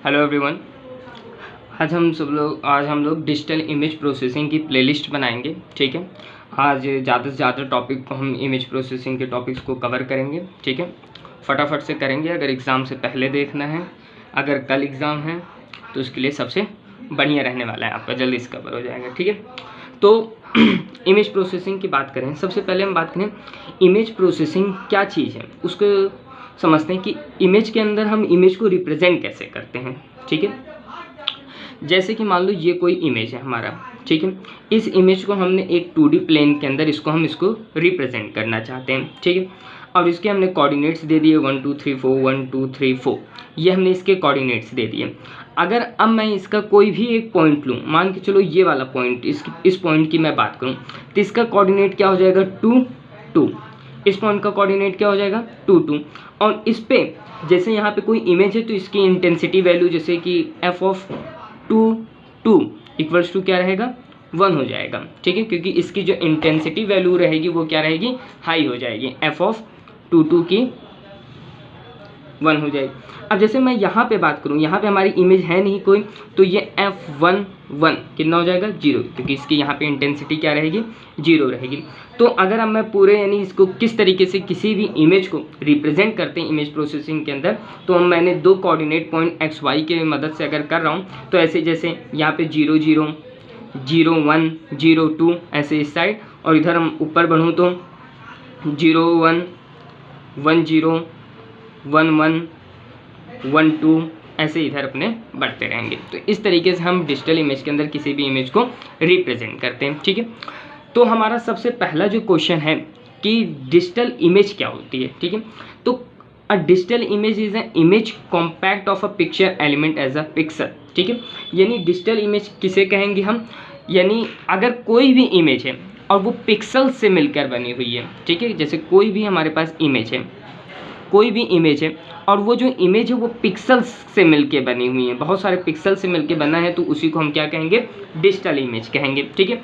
Hello everyone. आज हम लोग डिजिटल इमेज प्रोसेसिंग की प्लेलिस्ट बनाएंगे। ठीक है, आज ज़्यादा से ज़्यादा टॉपिक को हम इमेज प्रोसेसिंग के टॉपिक्स को कवर करेंगे। ठीक है, फटाफट से करेंगे। अगर एग्ज़ाम से पहले देखना है, अगर कल एग्ज़ाम है तो उसके लिए सबसे बढ़िया रहने वाला है, आपका जल्दी से कवर हो जाएगा। ठीक है, तो इमेज प्रोसेसिंग की बात करें, सबसे पहले हम बात करें इमेज प्रोसेसिंग क्या चीज़ है, उसको समझते हैं कि इमेज के अंदर हम इमेज को रिप्रेजेंट कैसे करते हैं। ठीक है, जैसे कि मान लो ये कोई इमेज है हमारा। ठीक है, इस इमेज को हमने एक 2D प्लेन के अंदर इसको रिप्रेजेंट करना चाहते हैं। ठीक है, और इसके हमने कोऑर्डिनेट्स दे दिए 1 2 3 4 1 2 3 4, ये हमने इसके कोऑर्डिनेट्स दे दिए। अगर अब मैं इसका कोई भी एक पॉइंट लूँ, मान के चलो ये वाला पॉइंट, इस पॉइंट की मैं बात करूँ, तो इसका कोऑर्डिनेट क्या हो जाएगा 2 2। इस पॉइंट का कोऑर्डिनेट क्या हो जाएगा 2 2। और इस पे जैसे यहाँ पे कोई इमेज है तो इसकी इंटेंसिटी वैल्यू जैसे कि f ऑफ 2 2 इक्वल्स टू क्या रहेगा 1 हो जाएगा। ठीक है, क्योंकि इसकी जो इंटेंसिटी वैल्यू रहेगी वो क्या रहेगी, हाई हो जाएगी, f ऑफ 2 2 की 1 हो जाएगी। अब जैसे मैं यहाँ पे बात करूँ, यहाँ पे हमारी इमेज है नहीं कोई, तो ये f1 1 कितना हो जाएगा 0, क्योंकि इसकी यहाँ पे इंटेंसिटी क्या रहेगी 0 रहेगी। तो अगर अब मैं पूरे यानी इसको किस तरीके से किसी भी इमेज को रिप्रेजेंट करते हैं इमेज प्रोसेसिंग के अंदर, तो हम मैंने दो कोऑर्डिनेट पॉइंट x y के मदद से अगर कर रहा हूँ, तो ऐसे जैसे यहाँ पे 0 0 0 1 0 2 ऐसे इस साइड, और इधर हम ऊपर बढ़ूँ तो 0 1 1 0 1 1 1 2 ऐसे इधर अपने बढ़ते रहेंगे। तो इस तरीके से हम डिजिटल इमेज के अंदर किसी भी इमेज को रिप्रेजेंट करते हैं। ठीक है, तो हमारा सबसे पहला जो क्वेश्चन है कि डिजिटल इमेज क्या होती है। ठीक है, तो a digital image is an image compact of a picture element as a pixel. ठीक है, यानी डिजिटल इमेज किसे कहेंगे हम, यानी अगर कोई भी इमेज है और वो पिक्सल से मिलकर बनी हुई है। ठीक है, जैसे कोई भी हमारे पास इमेज है, कोई भी इमेज है और वो जो इमेज है वो पिक्सल्स से मिलके बनी हुई है, बहुत सारे पिक्सल से मिलके बना है, तो उसी को हम क्या कहेंगे डिजिटल इमेज कहेंगे। ठीक है,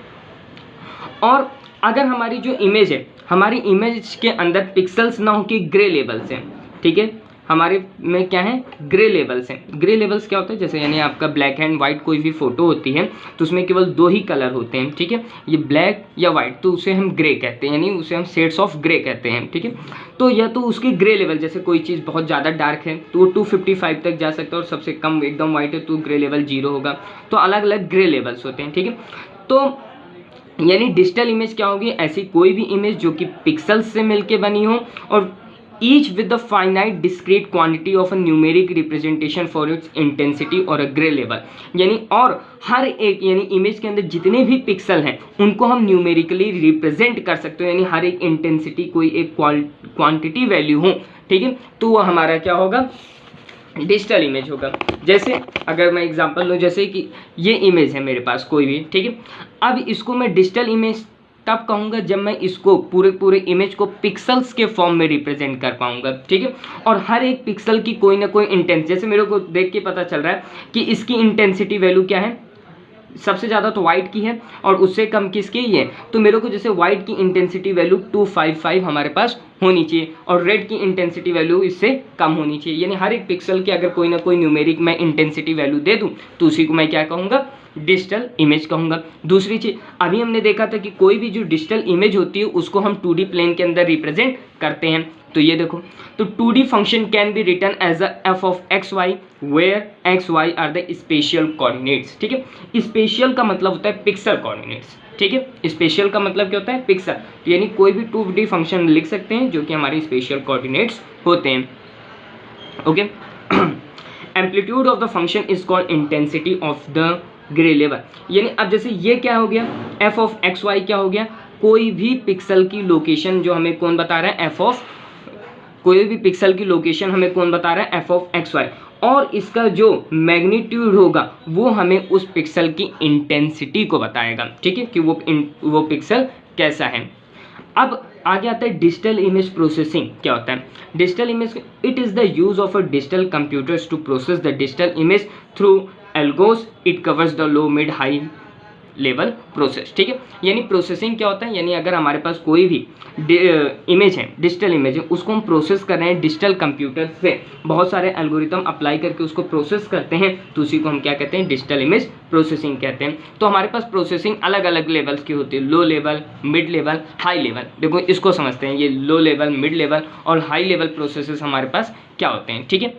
और अगर हमारी जो इमेज है, हमारी इमेज के अंदर पिक्सल्स ना हो कि ग्रे लेवल्स हैं। ठीक है, हमारे में क्या है ग्रे लेवल्स हैं। ग्रे लेवल्स क्या होता है, जैसे यानी आपका ब्लैक एंड वाइट कोई भी फोटो होती है तो उसमें केवल दो ही कलर होते हैं। ठीक है, ये ब्लैक या वाइट, तो उसे हम ग्रे कहते हैं, यानी उसे हम शेड्स ऑफ ग्रे कहते हैं। ठीक है, तो या तो उसकी ग्रे लेवल, जैसे कोई चीज़ बहुत ज़्यादा डार्क है तो वो 255 तक जा सकता है, और सबसे कम एकदम वाइट है तो ग्रे लेवल 0 होगा। तो अलग अलग ग्रे लेवल्स होते हैं। ठीक है, तो यानी डिजिटल इमेज क्या होगी, ऐसी कोई भी इमेज जो कि पिक्सल्स से मिलके बनी हो और each with the finite discrete quantity of a numeric representation for its intensity और अ ग्रे लेवल। यानी और हर एक यानी इमेज के अंदर जितने भी पिक्सल हैं उनको हम न्यूमेरिकली रिप्रेजेंट कर सकते हो, यानी हर एक इंटेंसिटी कोई एक क्वांटिटी वैल्यू हो। ठीक है, तो वो हमारा क्या होगा डिजिटल इमेज होगा। जैसे अगर मैं एग्जांपल लूँ, जैसे कि ये इमेज है मेरे पास कोई भी। ठीक है, अब इसको मैं डिजिटल इमेज तब कहूँगा जब मैं इसको पूरे इमेज को पिक्सल्स के फॉर्म में रिप्रेजेंट कर पाऊँगा। ठीक है, और हर एक पिक्सल की कोई ना कोई इंटेंस, जैसे मेरे को देख के पता चल रहा है कि इसकी इंटेंसिटी वैल्यू क्या है, सबसे ज़्यादा तो वाइट की है और उससे कम किसकी है, तो मेरे को जैसे वाइट की इंटेंसिटी वैल्यू 255 हमारे पास होनी चाहिए और रेड की इंटेंसिटी वैल्यू इससे कम होनी चाहिए। यानी हर एक पिक्सल की अगर कोई ना कोई न्यूमेरिक मैं इंटेंसिटी वैल्यू दे दूं तो उसी को मैं क्या कहूँगा डिजिटल इमेज कहूँगा। दूसरी चीज़, अभी हमने देखा था कि कोई भी जो डिजिटल इमेज होती है उसको हम 2D प्लेन के अंदर रिप्रेजेंट करते हैं। तो ये देखो, तो 2D function can be written as a f of X Y where X Y are the spatial coordinates. ठीक है, स्पेशियल का मतलब होता है पिक्सल कोऑर्डिनेट्स। ठीक है, स्पेशियल का मतलब क्या होता है पिक्सल, यानी कोई भी 2D फंक्शन लिख सकते हैं जो कि हमारे स्पेशियल कोऑर्डिनेट्स होते हैं। Okay, amplitude of the function is called intensity of the grey level. यानी अब जैसे ये क्या हो गया f ऑफ एक्स वाई क्या हो गया, कोई भी पिक्सल की लोकेशन जो हमें कौन बता रहा है f ऑफ, कोई भी पिक्सल की लोकेशन हमें कौन बता रहा है f ऑफ एक्स वाई, और इसका जो मैग्नीट्यूड होगा वो हमें उस पिक्सल की इंटेंसिटी को बताएगा। ठीक है, कि वो पिक्सल कैसा है। अब आगे आता है डिजिटल इमेज प्रोसेसिंग क्या होता है। Digital image, it is the use of a digital computers to process the digital image through algos. It covers the low mid high level process, ठीक है। यानी प्रोसेसिंग क्या होता है, यानी अगर हमारे पास कोई भी इमेज है, डिजिटल इमेज है, उसको हम प्रोसेस कर रहे हैं डिजिटल कंप्यूटर से, बहुत सारे एल्गोरिथम अप्लाई करके उसको प्रोसेस करते हैं, तो उसी को हम क्या कहते हैं, डिजिटल इमेज प्रोसेसिंग कहते हैं। तो हमारे पास प्रोसेसिंग अलग अलग लेवल्स की होती है, low level, mid level, high level. देखो इसको समझते हैं, ये लो लेवल, मिड लेवल और हाई लेवल प्रोसेसेस हमारे पास क्या होते हैं, ठीक है।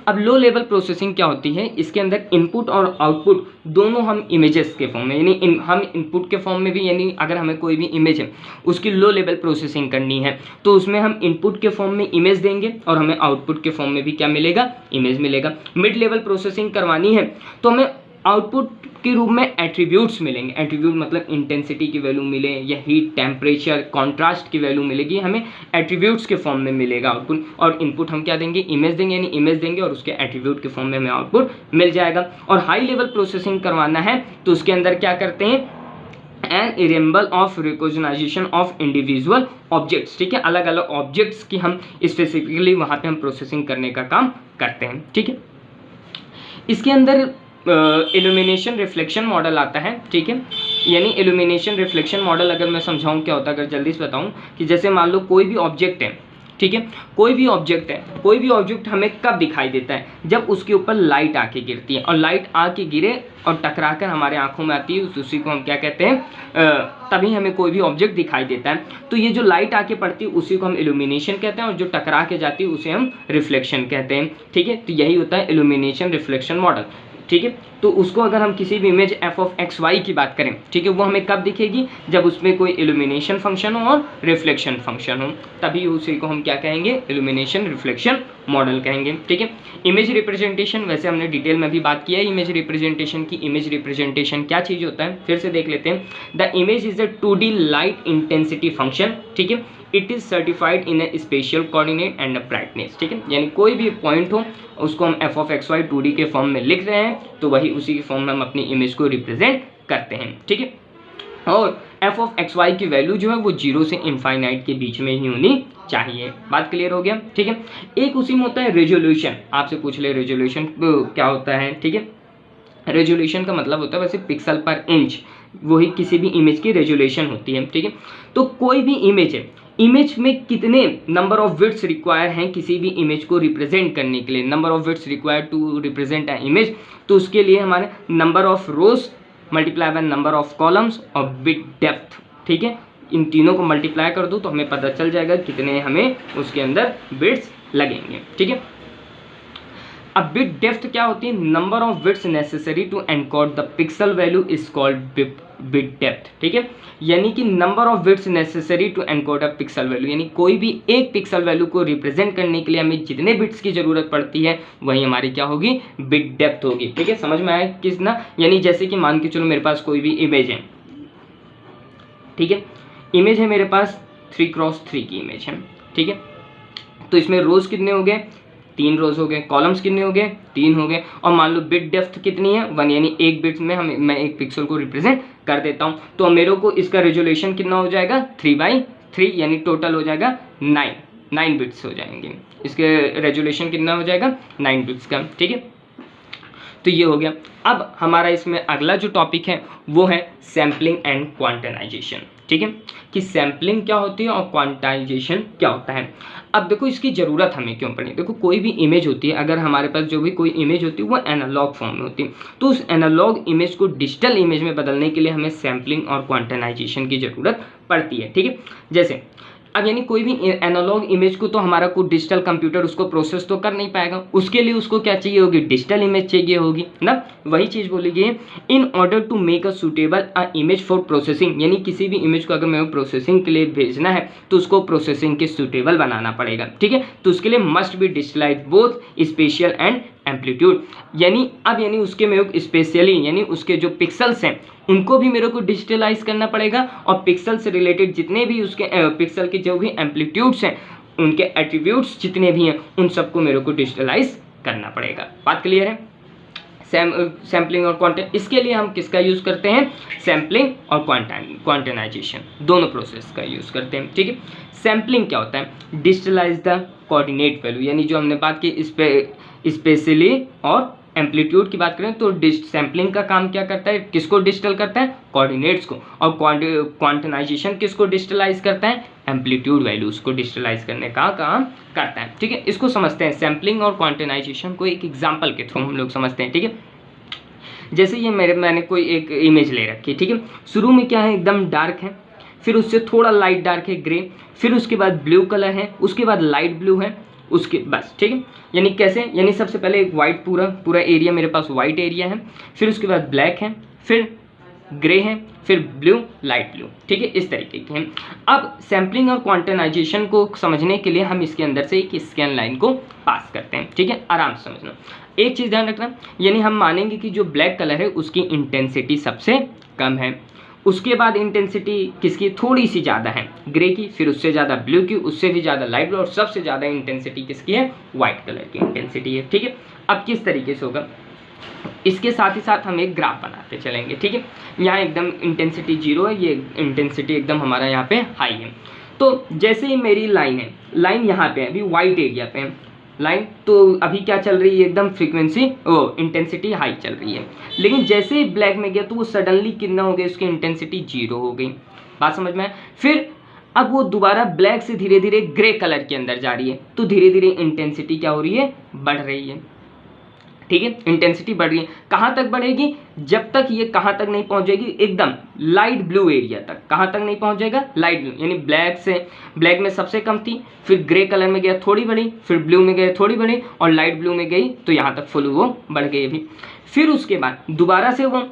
अब लो लेवल प्रोसेसिंग क्या होती है, इसके अंदर इनपुट और आउटपुट दोनों हम इमेजेस के फॉर्म में, यानी हम इनपुट के फॉर्म में भी, यानी अगर हमें कोई भी इमेज है उसकी लो लेवल प्रोसेसिंग करनी है तो उसमें हम इनपुट के फॉर्म में इमेज देंगे और हमें आउटपुट के फॉर्म में भी क्या मिलेगा, इमेज मिलेगा। मिड लेवल प्रोसेसिंग करवानी है तो हमें आउटपुट के रूप में एट्रीब्यूट्स मिलेंगे, एट्रीब्यूट मतलब इंटेंसिटी की वैल्यू मिले या हीट, टेम्परेचर, कॉन्ट्रास्ट की वैल्यू मिलेगी, हमें एट्रीब्यूट्स के फॉर्म में मिलेगा आउटपुट। और इनपुट हम क्या देंगे, इमेज देंगे, यानी इमेज देंगे और उसके एट्रीब्यूट के फॉर्म में हमें आउटपुट मिल जाएगा। और हाई लेवल प्रोसेसिंग करवाना है तो उसके अंदर क्या करते हैं, an ensemble of recognization of individual objects, ठीक है। अलग अलग ऑब्जेक्ट्स की हम स्पेसिफिकली वहाँ पे हम प्रोसेसिंग करने का काम करते हैं, ठीक है। इसके अंदर इल्यूमिनेशन रिफ्लेक्शन मॉडल आता है, ठीक है। यानी इल्यूमिनेशन रिफ्लेक्शन मॉडल अगर मैं समझाऊं क्या होता है, अगर जल्दी से बताऊं कि जैसे मान लो कोई भी ऑब्जेक्ट है, ठीक है, कोई भी ऑब्जेक्ट है, कोई भी ऑब्जेक्ट हमें कब दिखाई देता है, जब उसके ऊपर लाइट आके गिरती है, और लाइट आके गिरे और टकराकर हमारे आंखों में आती है, उसी को हम क्या कहते हैं, तभी हमें कोई भी ऑब्जेक्ट दिखाई देता है। तो ये जो लाइट आके पड़ती है उसी को हम इल्यूमिनेशन कहते हैं, और जो टकरा के जाती है उसे हम रिफ्लेक्शन कहते हैं, ठीक है। तो यही होता है इल्यूमिनेशन रिफ्लेक्शन मॉडल, ठीक है। तो उसको अगर हम किसी भी image F of X Y की बात करें, ठीक है, वो हमें कब दिखेगी, जब उसमें कोई इल्यूमिनेशन फंक्शन हो और रिफ्लेक्शन फंक्शन हो, तभी उसी को हम क्या कहेंगे, इल्यूमिनेशन रिफ्लेक्शन मॉडल कहेंगे, ठीक है। इमेज रिप्रेजेंटेशन, वैसे हमने डिटेल में भी बात किया है इमेज रिप्रेजेंटेशन की। इमेज रिप्रेजेंटेशन क्या चीज़ होता है, फिर से देख लेते हैं। The image is a 2D light intensity function, ठीक है। It is certified in A special coordinate and a brightness, ठीक है। यानी कोई भी पॉइंट हो उसको हम F of X Y 2D के फॉर्म में लिख रहे हैं तो वही उसी के फॉर्म में हम अपनी इमेज को रिप्रेजेंट करते हैं, ठीक है। और एफ ऑफ एक्स वाई की वैल्यू जो है वो 0 से इनफाइनाइट के बीच में ही होनी चाहिए। बात क्लियर हो गया, ठीक है। एक उसी में होता है रेजोल्यूशन, आपसे पूछ ले रेजोल्यूशन क्या होता है, ठीक है। रेजोल्यूशन का मतलब होता है वैसे पिक्सल पर इंच, वही किसी भी इमेज की रेजोल्यूशन होती है, ठीक है। तो कोई भी इमेज है, इमेज में कितने नंबर ऑफ बिट्स रिक्वायर हैं किसी भी इमेज को रिप्रेजेंट करने के लिए, number of bits required to represent a image, तो उसके लिए हमारे number of rows multiply by number of columns और बिट डेप्थ, ठीक है। इन तीनों को मल्टीप्लाई कर दो तो हमें पता चल जाएगा कितने हमें उसके अंदर बिट्स लगेंगे, ठीक है। अब बिट डेप्थ क्या होती है, number of bits necessary to encode the pixel value is called bit depth, ठीक है। यानी कि number of bits necessary to encode a pixel value, यानी कोई भी एक पिक्सल वैल्यू को रिप्रेजेंट करने के लिए हमें जितने बिट्स की जरूरत पड़ती है वही हमारी क्या होगी, बिट डेप्थ होगी, ठीक है। समझ में आया कितना, यानी जैसे कि मान के चलो मेरे पास कोई भी इमेज है, ठीक है, इमेज है मेरे पास 3x3 की इमेज है, ठीक है। तो इसमें रोज कितने हो गए, 3 रोज हो गए, कॉलम्स कितने हो गए, 3 हो गए, और मान लो बिट डेप्थ कितनी है 1, यानी एक बिट में मैं एक पिक्सल को रिप्रेजेंट कर देता हूँ। तो मेरे को इसका रेजोल्यूशन कितना हो जाएगा, 3/3, यानी टोटल हो जाएगा 9 बिट्स हो जाएंगे। इसके रेजोल्यूशन कितना हो जाएगा, 9 बिट्स का, ठीक है। तो ये हो गया। अब हमारा इसमें अगला जो टॉपिक है वो है सैम्पलिंग एंड क्वांटाइजेशन, ठीक है, कि सैम्पलिंग क्या होती है और क्वांटाइजेशन क्या होता है। अब देखो इसकी ज़रूरत हमें क्यों पड़ी, देखो कोई भी इमेज होती है, अगर हमारे पास जो भी कोई इमेज होती है वो एनालॉग फॉर्म में होती है, तो उस एनालॉग इमेज को डिजिटल इमेज में बदलने के लिए हमें सैम्पलिंग और क्वांटाइजेशन की ज़रूरत पड़ती है, ठीक है। जैसे अब यानी कोई भी एनालॉग इमेज को तो हमारा कोई डिजिटल कंप्यूटर उसको प्रोसेस तो कर नहीं पाएगा, उसके लिए उसको क्या चाहिए होगी, डिजिटल इमेज चाहिए होगी ना। वही चीज़ बोली गई है, in order to make a suitable a image for processing, यानी किसी भी इमेज को अगर मैं प्रोसेसिंग के लिए भेजना है तो उसको प्रोसेसिंग के सुटेबल बनाना पड़ेगा, ठीक है। तो उसके लिए must be digitalise both spatial and amplitude, यानी उसके में स्पेशली यानी उसके जो पिक्सल्स हैं उनको भी मेरे को डिजिटलाइज करना पड़ेगा, और पिक्सल से रिलेटेड जितने भी उसके पिक्सल के जो भी एम्पलीट्यूड्स हैं, उनके एट्रीब्यूट्स जितने भी हैं, उन सबको मेरे को डिजिटलाइज करना पड़ेगा। बात क्लियर है। सैम्पलिंग और क्वांटाइजेशन, इसके लिए हम किसका यूज़ करते हैं, सैम्पलिंग और क्वांटाइजेशन दोनों प्रोसेस का यूज़ करते हैं, ठीक है। सैम्पलिंग क्या होता है, डिजिटलाइज द कोऑर्डिनेट वैल्यू, यानी जो हमने बात की इस पे स्पेशली और एम्पलीट्यूड की बात करें तो सैम्पलिंग का काम क्या करता है, किसको डिजिटल करता है, कोऑर्डिनेट्स को, और क्वांटिनाइजेशन किसको डिजिटलाइज करता है, एम्पलीट्यूड वैल्यूज को डिजिटलाइज करने का काम करता है। ठीक है, इसको समझते हैं, सैम्पलिंग और क्वांटिनाइजेशन को एक एग्जाम्पल के थ्रू हम लोग समझते हैं। ठीक है, जैसे ये मैंने कोई एक इमेज ले रखी है। ठीक है, शुरू में क्या है, एकदम डार्क है, फिर उससे थोड़ा लाइट डार्क है ग्रे, फिर उसके बाद ब्लू कलर है, उसके बाद लाइट ब्लू है, उसके बस। ठीक है, यानी कैसे, यानी सबसे पहले एक वाइट पूरा एरिया मेरे पास वाइट एरिया है, फिर उसके बाद ब्लैक है, फिर ग्रे है, फिर ब्लू, लाइट ब्लू। ठीक है, इस तरीके के हैं। अब सैम्पलिंग और क्वांटिनाइजेशन को समझने के लिए हम इसके अंदर से एक स्कैन लाइन को पास करते हैं। ठीक है, आराम से समझना। एक चीज़ ध्यान रखना, यानी हम मानेंगे कि जो ब्लैक कलर है उसकी इंटेंसिटी सबसे कम है, उसके बाद इंटेंसिटी किसकी थोड़ी सी ज़्यादा है, ग्रे की, फिर उससे ज़्यादा ब्लू की, उससे भी ज़्यादा लाइट ब्लू, और सबसे ज़्यादा इंटेंसिटी किसकी है, वाइट कलर की इंटेंसिटी है। ठीक है, अब किस तरीके से होगा, इसके साथ ही साथ हम एक ग्राफ बनाते चलेंगे। ठीक है, यहाँ एकदम इंटेंसिटी 0 है, ये इंटेंसिटी एकदम हमारा यहाँ पे हाई है। तो जैसे ही मेरी लाइन है, लाइन यहाँ पे है, अभी वाइट एरिया पे है लाइन, तो अभी क्या चल रही है, एकदम फ्रीक्वेंसी इंटेंसिटी हाई चल रही है। लेकिन जैसे ही ब्लैक में गया तो वो सडनली कितना हो गया, उसकी इंटेंसिटी 0 हो गई। बात समझ में आए? फिर अब वो दोबारा ब्लैक से धीरे धीरे ग्रे कलर के अंदर जा रही है, तो धीरे धीरे इंटेंसिटी क्या हो रही है, बढ़ रही है। ठीक है, इंटेंसिटी बढ़ रही है, कहाँ तक बढ़ेगी, जब तक ये कहाँ तक नहीं पहुँच जाएगी, एकदम लाइट ब्लू एरिया तक। कहाँ तक नहीं पहुँच जाएगा, लाइट ब्लू, यानी ब्लैक में सबसे कम थी, फिर ग्रे कलर में गया थोड़ी बढ़ी, फिर ब्लू में गया थोड़ी बढ़ी, और लाइट ब्लू में गई तो यहाँ तक फुल वो बढ़ गई अभी। फिर उसके बाद दोबारा से वो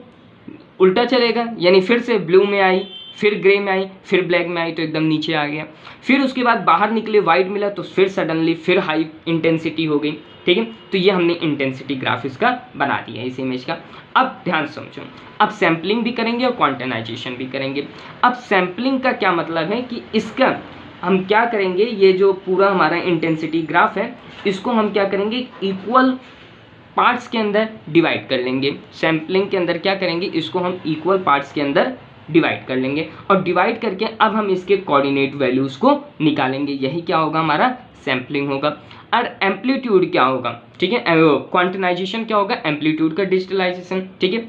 उल्टा चलेगा, यानी फिर से ब्लू में आई, फिर ग्रे में आई, फिर ब्लैक में आई, तो एकदम नीचे आ गया। फिर उसके बाद बाहर निकले, वाइट मिला, तो फिर सडनली फिर हाई इंटेंसिटी हो गई। ठीक है, तो ये हमने इंटेंसिटी ग्राफ इसका बना दिया है इस इमेज का। अब ध्यान समझो, अब सैम्पलिंग भी करेंगे और क्वांटिनाइजेशन भी करेंगे। अब सैम्पलिंग का क्या मतलब है कि इसका हम क्या करेंगे, ये जो पूरा हमारा इंटेंसिटी ग्राफ है इसको हम क्या करेंगे, इक्वल पार्ट्स के अंदर डिवाइड कर लेंगे। सैम्पलिंग के अंदर क्या करेंगे, इसको हम इक्वल पार्ट्स के अंदर डिवाइड कर लेंगे, और डिवाइड करके अब हम इसके कोऑर्डिनेट वैल्यूज़ को निकालेंगे। यही क्या होगा, हमारा सैम्पलिंग होगा। और एम्पलीट्यूड क्या होगा, ठीक है, क्वांटिनाइजेशन क्या होगा, एम्पलीट्यूड का डिजिटलाइजेशन। ठीक है,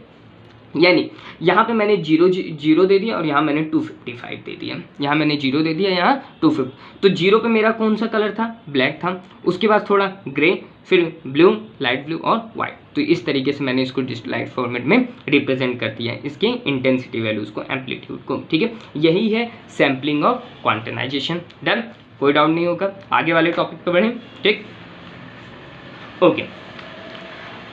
यानी यहाँ पे मैंने 0 दे दिया और यहाँ मैंने 255 दे दिया, यहाँ मैंने 0 दे दिया, यहाँ 250। तो 0 पे मेरा कौन सा कलर था, ब्लैक था, उसके बाद थोड़ा ग्रे, फिर ब्लू, लाइट ब्लू और वाइट। तो इस तरीके से मैंने इसको डिजिटलाइज फॉर्मेट में रिप्रेजेंट कर दिया है, इसकी इंटेंसिटी वैल्यूज़ को, एम्पलीट्यूड को। ठीक है, यही है सैम्पलिंग और क्वांटिनाइजेशन। डन, कोई डाउट नहीं होगा, आगे वाले टॉपिक पे बढ़ें। ठीक, ओके।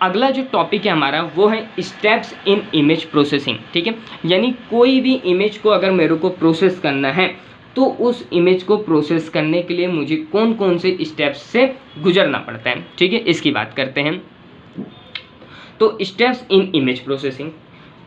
अगला जो टॉपिक है हमारा वो है स्टेप्स इन इमेज प्रोसेसिंग। ठीक है, यानी कोई भी इमेज को अगर मेरे को प्रोसेस करना है तो उस इमेज को प्रोसेस करने के लिए मुझे कौन कौन से स्टेप्स से गुजरना पड़ता है। ठीक है, इसकी बात करते हैं। तो स्टेप्स इन इमेज प्रोसेसिंग,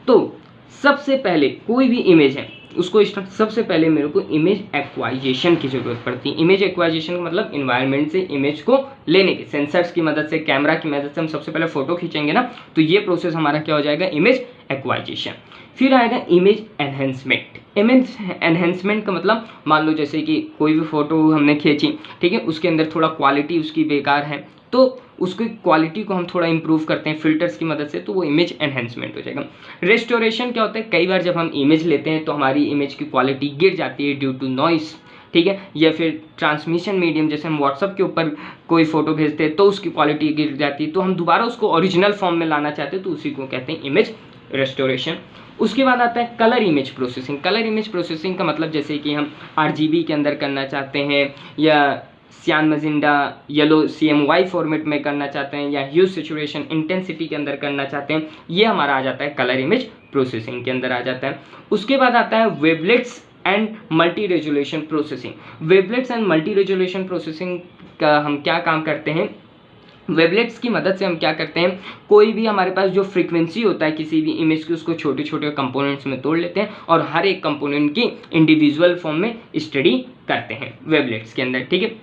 तो सबसे पहले कोई भी इमेज है उसको सबसे पहले मेरे को इमेज एक्वाइजेशन की ज़रूरत पड़ती है। इमेज एक्वाइजेशन का मतलब इन्वायरमेंट से इमेज को लेने के, सेंसर्स की मदद से, कैमरा की मदद से हम सबसे पहले फ़ोटो खींचेंगे ना, तो ये प्रोसेस हमारा क्या हो जाएगा, इमेज एक्वाइजेशन। फिर आएगा इमेज एनहेंसमेंट। इमेज एनहेंसमेंट का मतलब मान लो जैसे कि कोई भी फ़ोटो हमने खींची, ठीक है, उसके अंदर थोड़ा क्वालिटी उसकी बेकार है, तो उसकी क्वालिटी को हम थोड़ा इंप्रूव करते हैं फिल्टर्स की मदद से, तो वो इमेज एनहेंसमेंट हो जाएगा। रेस्टोरेशन क्या होता है, कई बार जब हम इमेज लेते हैं तो हमारी इमेज की क्वालिटी गिर जाती है ड्यू टू नॉइस, ठीक है, या फिर ट्रांसमिशन मीडियम, जैसे हम व्हाट्सअप के ऊपर कोई फ़ोटो भेजते हैं तो उसकी क्वालिटी गिर जाती है, तो हम दोबारा उसको ओरिजिनल फॉर्म में लाना चाहते हैं, तो उसी को कहते हैं इमेज रेस्टोरेशन। उसके बाद आता है colour image processing. Colour image processing का मतलब जैसे कि हम RGB के अंदर करना चाहते हैं, या सियान मजिंडा येलो CMY फॉर्मेट में करना चाहते हैं, या ह्यूज सैचुरेशन इंटेंसिटी के अंदर करना चाहते हैं, ये हमारा आ जाता है कलर इमेज प्रोसेसिंग के अंदर आ जाता है। उसके बाद आता है wavelets and multi resolution processing. Wavelets and multi resolution processing का हम क्या काम करते हैं, वेवलेट्स की मदद से हम क्या करते हैं, कोई भी हमारे पास जो फ्रीक्वेंसी होता है किसी भी इमेज की, उसको छोटे छोटे कंपोनेंट्स में तोड़ लेते हैं और हर एक कंपोनेंट की इंडिविजुअल फॉर्म में स्टडी करते हैं वेवलेट्स के अंदर। ठीक है,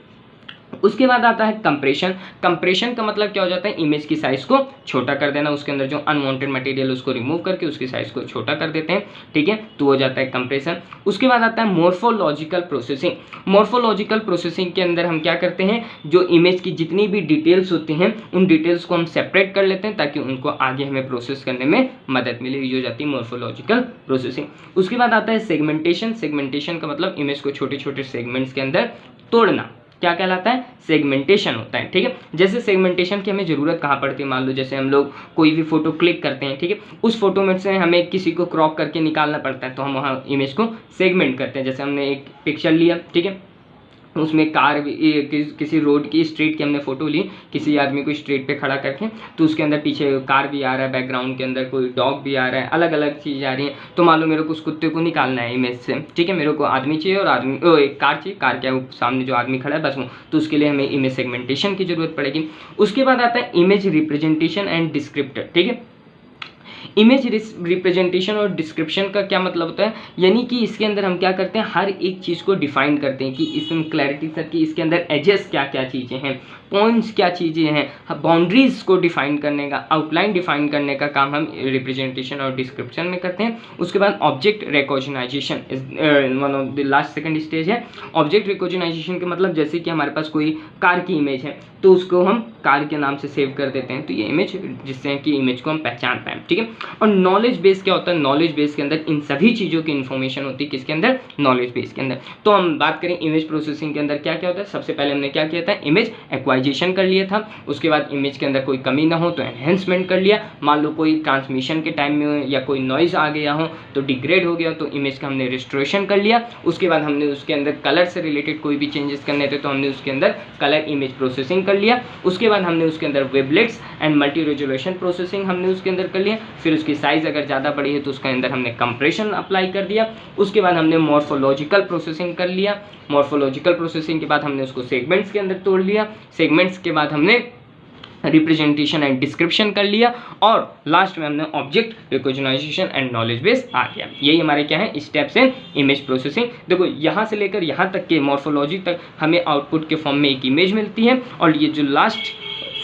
उसके बाद आता है कंप्रेशन। कंप्रेशन का मतलब क्या हो जाता है, इमेज की साइज़ को छोटा कर देना, उसके अंदर जो अनवांटेड मटेरियल उसको रिमूव करके उसकी साइज़ को छोटा कर देते हैं, ठीक है, तो हो जाता है कंप्रेशन। उसके बाद आता है मॉर्फोलॉजिकल प्रोसेसिंग। मॉर्फोलॉजिकल प्रोसेसिंग के अंदर हम क्या करते हैं, जो इमेज की जितनी भी डिटेल्स होती हैं उन डिटेल्स को हम सेपरेट कर लेते हैं ताकि उनको आगे हमें प्रोसेस करने में मदद मिले, ये हो जाती है मॉर्फोलॉजिकल प्रोसेसिंग। उसके बाद आता है सेगमेंटेशन। सेगमेंटेशन का मतलब इमेज को छोटे छोटे सेगमेंट्स के अंदर तोड़ना, क्या कहलाता है, सेगमेंटेशन होता है, ठीक है। जैसे सेगमेंटेशन की हमें ज़रूरत कहाँ पड़ती है, मान लो जैसे हम लोग कोई भी फोटो क्लिक करते हैं, ठीक है, उस फोटो में से हमें किसी को क्रॉप करके निकालना पड़ता है, तो हम वहाँ इमेज को सेगमेंट करते हैं। जैसे हमने एक पिक्चर लिया, ठीक है, उसमें कार किसी रोड की स्ट्रीट की हमने फ़ोटो ली, किसी आदमी को स्ट्रीट पे खड़ा करके, तो उसके अंदर पीछे कार भी आ रहा है, बैकग्राउंड के अंदर कोई डॉग भी आ रहा है, अलग अलग चीज़ आ रही है। तो मान लो मेरे को उस कुत्ते को निकालना है इमेज से, ठीक है, मेरे को आदमी चाहिए और एक कार चाहिए, कार क्या है, सामने जो आदमी खड़ा है बस वो, तो उसके लिए हमें इमेज सेगमेंटेशन की ज़रूरत पड़ेगी। उसके बाद आता है इमेज रिप्रेजेंटेशन एंड डिस्क्रिप्टर, ठीक है। इमेज रिप्रेजेंटेशन और डिस्क्रिप्शन का क्या मतलब होता है, यानी कि इसके अंदर हम क्या करते हैं, हर एक चीज़ को डिफाइन करते हैं कि इसमें क्लैरिटी सर कि इसके अंदर एजेस क्या क्या चीज़ें हैं, पॉइंट्स क्या चीज़ें हैं, बाउंड्रीज को डिफाइन करने का, आउटलाइन डिफाइन करने का काम हम रिप्रेजेंटेशन और डिस्क्रिप्शन में करते हैं। उसके बाद object recognition one of the last second stage है। ऑब्जेक्ट रिकॉग्नाइजेशन के मतलब जैसे कि हमारे पास कोई कार की इमेज है तो उसको हम कार के नाम से सेव कर देते हैं, तो ये इमेज, जिससे कि इमेज को हम पहचान पाएँ, ठीक है। और नॉलेज बेस क्या होता है, नॉलेज बेस के अंदर इन सभी चीज़ों की इन्फॉर्मेशन होती है, किसके अंदर, नॉलेज बेस के अंदर। तो हम बात करें इमेज प्रोसेसिंग के अंदर क्या क्या होता है, सबसे पहले हमने क्या किया था, इमेज एक्वाइजेशन कर लिया था। उसके बाद इमेज के अंदर कोई कमी ना हो तो एनहेंसमेंट कर लिया, मान लो कोई ट्रांसमिशन के टाइम में या कोई नॉइज़ आ गया हो तो डिग्रेड हो गया तो इमेज का हमने रिस्टोरेशन कर लिया। उसके बाद हमने उसके अंदर कलर से रिलेटेड कोई भी चेंजेस करने थे तो हमने उसके अंदर कलर इमेज प्रोसेसिंग कर लिया। उसके बाद हमने उसके अंदर wavelets and multi resolution processing हमने उसके अंदर कर लिया। फिर उसकी साइज़ अगर ज़्यादा बड़ी है तो उसके अंदर हमने कंप्रेशन अप्लाई कर दिया। उसके बाद हमने मॉर्फोलॉजिकल प्रोसेसिंग कर लिया। मॉर्फोलॉजिकल प्रोसेसिंग के बाद हमने उसको सेगमेंट्स के अंदर तोड़ लिया। सेगमेंट्स के बाद हमने रिप्रेजेंटेशन एंड डिस्क्रिप्शन कर लिया और लास्ट में हमने object recognization and knowledge base आ गया। यही हमारे क्या है, स्टेप्स इन इमेज प्रोसेसिंग। देखो यहाँ से लेकर यहाँ तक के मॉर्फोलॉजी तक हमें आउटपुट के फॉर्म में एक इमेज मिलती है और ये जो लास्ट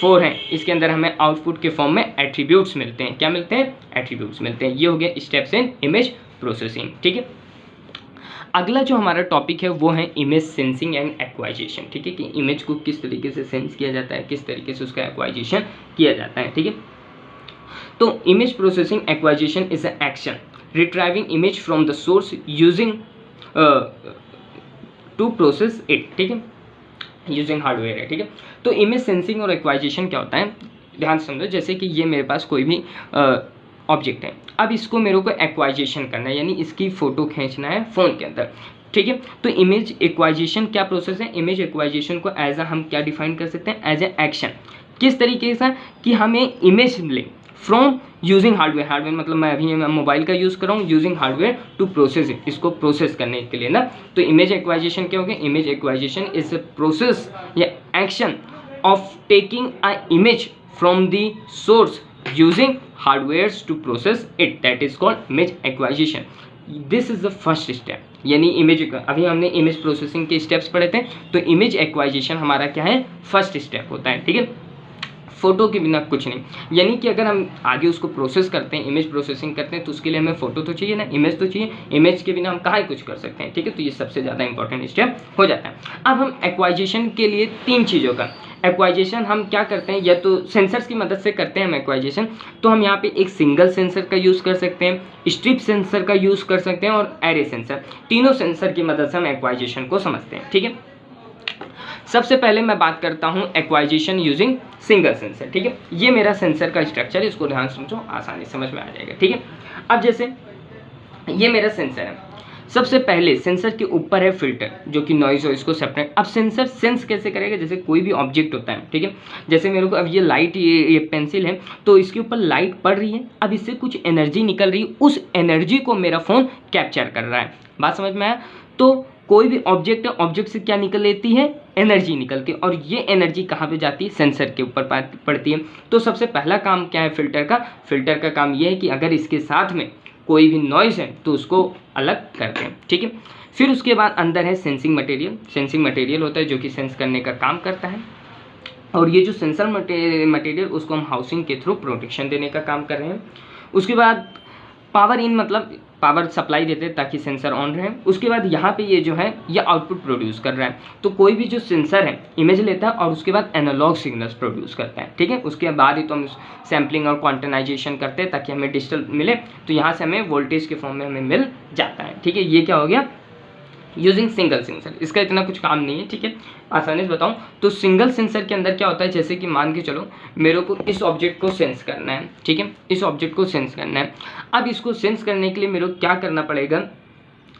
4 हैं इसके अंदर हमें आउटपुट के फॉर्म में एट्रीब्यूट्स मिलते हैं। क्या मिलते हैं, एट्रीब्यूट्स मिलते हैं। ये हो गया स्टेप्स इन इमेज प्रोसेसिंग, ठीक है। अगला जो हमारा टॉपिक है वो है इमेज सेंसिंग एंड एक्वाइजेशन, ठीक है, कि इमेज को किस तरीके से सेंस किया जाता है, किस तरीके से उसका एक्वाइजेशन किया जाता है, ठीक है। तो image processing acquisition is a action retrieving image from the source using to process it, ठीक है, यूजिंग हार्डवेयर है, ठीक है। तो इमेज सेंसिंग और एक्वाइजेशन क्या होता है, ध्यान से समझो। जैसे कि ये मेरे पास कोई भी ऑब्जेक्ट है, अब इसको मेरे को एक्वाइजेशन करना है, यानी इसकी फ़ोटो खींचना है फ़ोन के अंदर, ठीक है। तो इमेज एक्वाइजेशन क्या प्रोसेस है, इमेज एक्वाइजेशन को एज अ हम क्या डिफाइन कर सकते हैं, एज ए एक्शन। किस तरीके से कि हमें इमेज मिले फ्रॉम यूजिंग हार्डवेयर। हार्डवेयर मतलब मैं अभी मोबाइल का यूज़ कर रहा हूँ, using hardware to process it, इसको प्रोसेस करने के लिए ना। तो इमेज एक्वाइजेशन क्या हो गया, image acquisition is a process या action of taking a image from the source using hardwares to process it, that is called image acquisition. This is the first step, यानी इमेज, अभी हमने image processing के steps पढ़े थे, तो image एक्वाइजिशन हमारा क्या है, फर्स्ट स्टेप होता है, ठीक है। फ़ोटो के बिना कुछ नहीं, यानी कि अगर हम आगे उसको प्रोसेस करते हैं, इमेज प्रोसेसिंग करते हैं, तो उसके लिए हमें फ़ोटो तो चाहिए ना, इमेज तो चाहिए। इमेज के बिना हम कहाँ ही कुछ कर सकते हैं, ठीक है। तो ये सबसे ज़्यादा इंपॉर्टेंट स्टेप हो जाता है। अब हम एक्वाइजेशन के लिए 3 चीज़ों का एक्वाइजेशन हम क्या करते हैं, या तो सेंसर्स की मदद से करते हैं हम एक्वाइजेशन। तो हम यहाँ पे एक सिंगल सेंसर का यूज़ कर सकते हैं, स्ट्रिप सेंसर का यूज़ कर सकते हैं और एरे सेंसर, तीनों सेंसर की मदद से हम एक्वाइजेशन को समझते हैं, ठीक है। सबसे पहले मैं बात करता हूँ एक्वाइजेशन यूजिंग सिंगल सेंसर, ठीक है। ये मेरा सेंसर का स्ट्रक्चर है, इसको ध्यान से समझो, आसानी समझ में आ जाएगा, ठीक है। अब जैसे ये मेरा सेंसर है, सबसे पहले सेंसर के ऊपर है फिल्टर जो कि नॉइज हो इसको सेपरेट। अब सेंसर सेंस कैसे करेगा, जैसे कोई भी ऑब्जेक्ट होता है, ठीक है, जैसे मेरे को अब ये लाइट, ये पेंसिल है, तो इसके ऊपर लाइट पड़ रही है, अब इससे कुछ एनर्जी निकल रही है, उस एनर्जी को मेरा फ़ोन कैप्चर कर रहा है। बात समझ में आया। तो कोई भी ऑब्जेक्ट है, ऑब्जेक्ट से क्या निकल लेती है, एनर्जी निकलती है, और ये एनर्जी कहाँ पे जाती है, सेंसर के ऊपर पड़ती है। तो सबसे पहला काम क्या है फिल्टर का, फिल्टर का काम ये है कि अगर इसके साथ में कोई भी नॉइज़ है तो उसको अलग करते हैं, ठीक है। फिर उसके बाद अंदर है सेंसिंग मटेरियल। सेंसिंग मटेरियल होता है जो कि सेंस करने का काम करता है, और ये जो सेंसर मटेरियल उसको हम हाउसिंग के थ्रू प्रोटेक्शन देने का काम कर रहे हैं। उसके बाद पावर इन मतलब पावर सप्लाई देते हैं ताकि सेंसर ऑन रहे। उसके बाद यहाँ पे ये जो है ये आउटपुट प्रोड्यूस कर रहा है। तो कोई भी जो सेंसर है इमेज लेता है और उसके बाद एनालॉग सिग्नल्स प्रोड्यूस करता है, ठीक है। उसके बाद ही तो हम सैम्पलिंग और क्वांटाइजेशन करते हैं ताकि हमें डिजिटल मिले। तो यहाँ से हमें वोल्टेज के फॉर्म में हमें मिल जाता है, ठीक है। ये क्या हो गया, यूजिंग सिंगल सेंसर। इसका इतना कुछ काम नहीं है, ठीक है, आसानी से बताऊं तो सिंगल सेंसर के अंदर क्या होता है, जैसे कि मान के चलो मेरे को इस ऑब्जेक्ट को सेंस करना है, ठीक है, इस ऑब्जेक्ट को सेंस करना है। अब इसको सेंस करने के लिए मेरे को क्या करना पड़ेगा,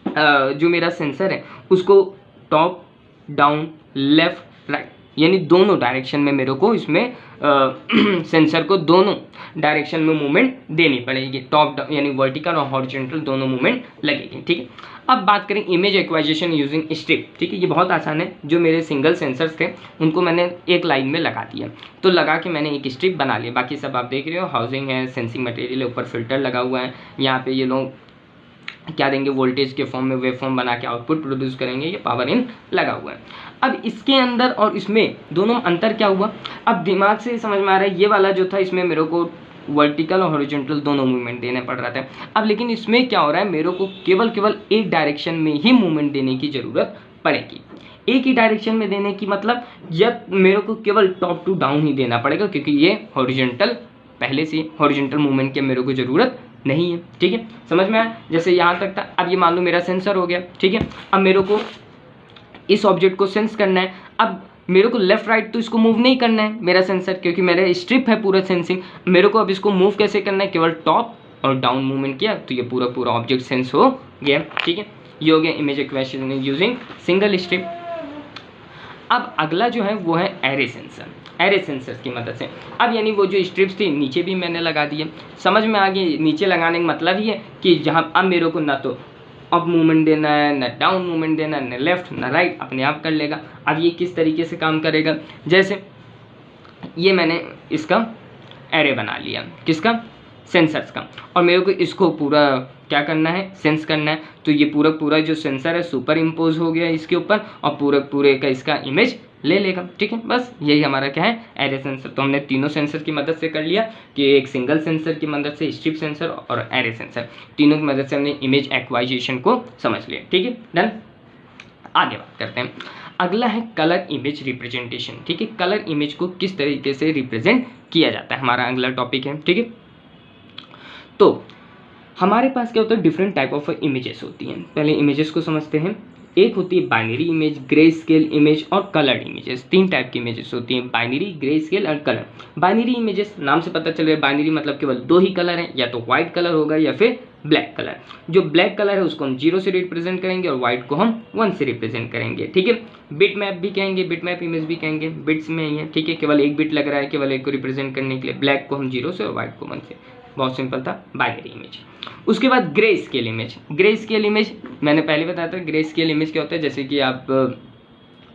जो मेरा सेंसर है उसको टॉप डाउन लेफ्ट राइट यानी दोनों डायरेक्शन में मेरे को इसमें सेंसर को दोनों डायरेक्शन में मूवमेंट देनी पड़ेगी। टॉप डाउन यानी वर्टिकल और हॉरिजॉन्टल दोनों मूवमेंट लगेगी, ठीक है। अब बात करें इमेज एक्वाइजेशन यूजिंग स्ट्रिप, ठीक है। ये बहुत आसान है। जो मेरे सिंगल सेंसर्स थे उनको मैंने एक लाइन में लगा दिया, तो लगा के मैंने एक स्ट्रिप बना लिया। बाकी सब आप देख रहे हो, हाउसिंग है, सेंसिंग मटेरियल है, ऊपर फिल्टर लगा हुआ है। यहाँ पे ये लोग क्या देंगे, वोल्टेज के फॉर्म में वेव फॉर्म बना के आउटपुट प्रोड्यूस करेंगे। ये पावर इन लगा हुआ है। अब इसके अंदर और इसमें दोनों में अंतर क्या हुआ, अब दिमाग से समझ में आ रहा है। ये वाला जो था इसमें मेरे को वर्टिकल और हॉरिजॉन्टल दोनों मूवमेंट देने पड़ रहा था। अब लेकिन इसमें क्या हो रहा है, मेरे को केवल एक डायरेक्शन में ही मूवमेंट देने की ज़रूरत पड़ेगी। एक ही डायरेक्शन में देने की मतलब जब मेरे को केवल टॉप टू डाउन ही देना पड़ेगा, क्योंकि ये हॉरिजॉन्टल पहले से हॉरिजॉन्टल मूवमेंट की मेरे को ज़रूरत नहीं है, ठीक है। समझ में आया, जैसे यहाँ तक था। अब ये मान लो मेरा सेंसर हो गया, ठीक है। अब मेरे को इस ऑब्जेक्ट को सेंस करना है। अब मेरे को लेफ्ट राइट तो इसको मूव नहीं करना है मेरा सेंसर, क्योंकि मेरा स्ट्रिप है पूरा सेंसिंग। मेरे को अब इसको मूव कैसे करना है, केवल टॉप और डाउन मूवमेंट किया तो ये पूरा ऑब्जेक्ट सेंस हो गया, ठीक है। ये हो गया image acquisition using single strip. अब अगला जो है वो है एरे सेंसर। एरे सेंसर की मदद से अब यानी वो जो स्ट्रिप्स थी नीचे भी मैंने लगा दिए। समझ में आ गई, नीचे लगाने का मतलब ये है कि जहाँ अब मेरे को ना तो अप मूवमेंट देना है, ना डाउन मूवमेंट देना है, ना लेफ्ट ना राइट, अपने आप कर लेगा। अब ये किस तरीके से काम करेगा, जैसे ये मैंने इसका एरे बना लिया, किसका, सेंसर्स का, और मेरे को इसको पूरा क्या करना है, सेंस करना है। तो ये पूरा जो सेंसर है सुपर इम्पोज हो गया इसके ऊपर और पूरे का इसका इमेज ले लेगा, ठीक है। बस यही हमारा क्या है, एरे सेंसर। तो हमने तीनों सेंसर की मदद से कर लिया कि एक सिंगल सेंसर की मदद से, स्ट्रिप सेंसर और एरे सेंसर, तीनों की मदद से हमने इमेज एक्वाइजेशन को समझ लिया, ठीक है, डन। आगे बात करते हैं, अगला है कलर इमेज रिप्रेजेंटेशन, ठीक है। कलर इमेज को किस तरीके से रिप्रेजेंट किया जाता है, हमारा अगला टॉपिक है, ठीक है। तो हमारे पास क्या होता है, डिफरेंट टाइप ऑफ इमेजेस होती हैं। पहले इमेजेस को समझते हैं। एक होती है binary image, grey scale image और कलर्ड इमेजेस। तीन टाइप की इमेजेस होती हैं, बाइनरी, ग्रे स्केल और कलर। बाइनरी इमेजेस नाम से पता चल रहा है, बाइनरी मतलब केवल दो ही कलर हैं, या तो व्हाइट कलर होगा या फिर ब्लैक कलर। जो ब्लैक कलर है उसको हम 0 से रिप्रेजेंट करेंगे और व्हाइट को हम 1 से रिप्रेजेंट करेंगे, ठीक है। बिट मैप भी कहेंगे, बिट मैप इमेज भी कहेंगे, बिट्स में ही है, ठीक है। केवल एक बिट लग रहा है केवल एक को रिप्रेजेंट करने के लिए। ब्लैक को हम 0 से और व्हाइट को 1 से, बहुत सिंपल था, बाइनरी इमेज। उसके बाद grey scale image. Grey scale image मैंने पहले बताया था। ग्रे स्केल इमेज क्या होता है, जैसे कि आप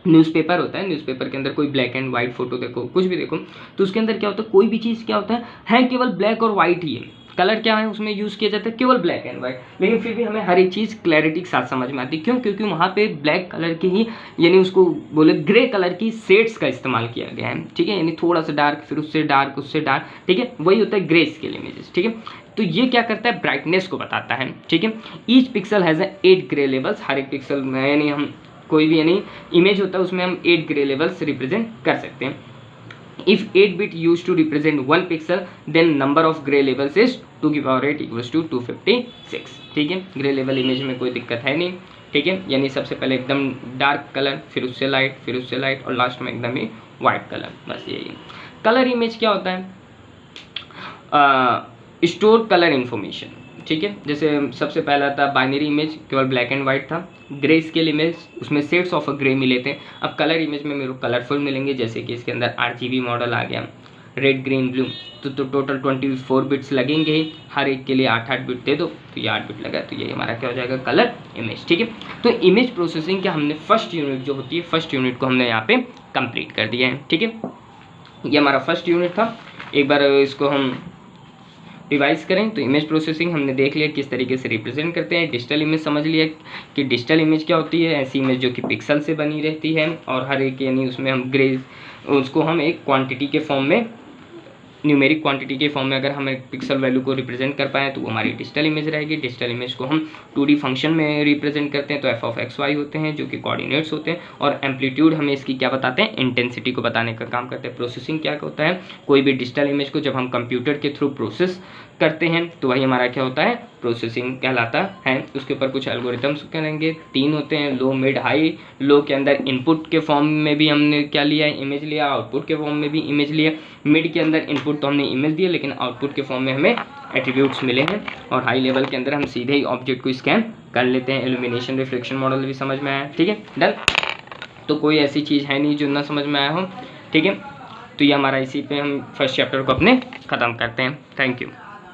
न्यूज़पेपर होता है, न्यूज़पेपर के अंदर कोई ब्लैक एंड वाइट फोटो देखो, कुछ भी देखो, तो उसके अंदर क्या होता है, कोई भी चीज़ क्या होता है केवल ब्लैक और वाइट ही है। कलर क्या है उसमें यूज़ किया जाता है, केवल ब्लैक एंड वाइट, लेकिन फिर भी हमें हर एक चीज़ क्लैरिटी के साथ समझ में आती है। क्यों, क्योंकि वहाँ पे ब्लैक कलर की ही यानी उसको बोले ग्रे कलर की शेड्स का इस्तेमाल किया गया है, ठीक है। यानी थोड़ा सा डार्क, फिर उससे डार्क, उससे डार्क, ठीक है। वही होता है ग्रे स्केल इमेजेस, ठीक है। तो ये क्या करता है, ब्राइटनेस को बताता है, ठीक है। Each pixel has 8 grey levels. हर एक पिक्सल में यानी हम कोई भी यानी इमेज होता है उसमें हम 8 ग्रे लेवल्स रिप्रेजेंट कर सकते हैं। If 8 bit used to represent 1 pixel, then number of gray levels is 2 की पावर 8 equals to 256, ठीक है। ग्रे लेवल इमेज में कोई दिक्कत है नहीं, ठीक है। यानी सबसे पहले एकदम डार्क कलर, फिर उससे लाइट, फिर उससे लाइट और लास्ट में एकदम ही वाइट कलर, बस यही। कलर इमेज क्या होता है, स्टोर कलर इन्फॉर्मेशन, ठीक है। जैसे सबसे पहला था बाइनरी इमेज, केवल ब्लैक एंड वाइट था। ग्रे स्केल इमेज, उसमें शेड्स ऑफ ग्रे मिले थे। अब कलर इमेज में मेरे को कलरफुल मिलेंगे, जैसे कि इसके अंदर RGB मॉडल आ गया, रेड ग्रीन ब्लू, तो टोटल 24 बिट्स लगेंगे ही, हर एक के लिए 8 बिट दे दो, तो ये 8 बिट लगा, तो ये हमारा क्या हो जाएगा, कलर इमेज, ठीक है। तो इमेज प्रोसेसिंग के हमने फर्स्ट यूनिट जो होती है, फर्स्ट यूनिट को हमने यहाँ पे कंप्लीट कर दिया है, ठीक है। ये हमारा फर्स्ट यूनिट था। एक बार इसको हम रिवाइज करें तो इमेज प्रोसेसिंग हमने देख लिया किस तरीके से रिप्रेजेंट करते हैं। डिजिटल इमेज समझ लिया कि डिजिटल इमेज क्या होती है, ऐसी इमेज जो कि पिक्सल से बनी रहती है और हर एक यानी उसमें हम ग्रे उसको हम एक क्वांटिटी के फॉर्म में, न्यूमेरिक क्वांटिटी के फॉर्म में अगर हम एक पिक्सल वैल्यू को रिप्रेजेंट कर पाएँ तो वो हमारी डिजिटल इमेज रहेगी। डिजिटल इमेज को हम 2D फंक्शन में रिप्रेजेंट करते हैं तो f(x, y) होते हैं जो कि कोऑर्डिनेट्स होते हैं, और एम्पलीट्यूड हमें इसकी क्या बताते हैं, इंटेंसिटी को बताने का काम करते हैं। प्रोसेसिंग क्या होता है, कोई भी डिजिटल इमेज को जब हम कंप्यूटर के थ्रू प्रोसेस करते हैं तो वही हमारा क्या होता है, प्रोसेसिंग कहलाता है। उसके ऊपर कुछ एल्गोरिथम्स करेंगे, 3 होते हैं, लो, मिड, हाई। लो के अंदर इनपुट के फॉर्म में भी हमने क्या लिया है, इमेज लिया, आउटपुट के फॉर्म में भी इमेज लिया। मिड के अंदर इनपुट तो हमने इमेज दिया लेकिन आउटपुट के फॉर्म में हमें एट्रीब्यूट्स मिले हैं। और हाई लेवल के अंदर हम सीधे ही ऑब्जेक्ट को स्कैन कर लेते हैं। इल्यूमिनेशन रिफ्लेक्शन मॉडल भी समझ में आया, ठीक है, डन। तो कोई ऐसी चीज़ है नहीं जो ना समझ में आया हो, ठीक है। तो ये हमारा इसी पे हम फर्स्ट चैप्टर को अपने ख़त्म करते हैं। Thank you.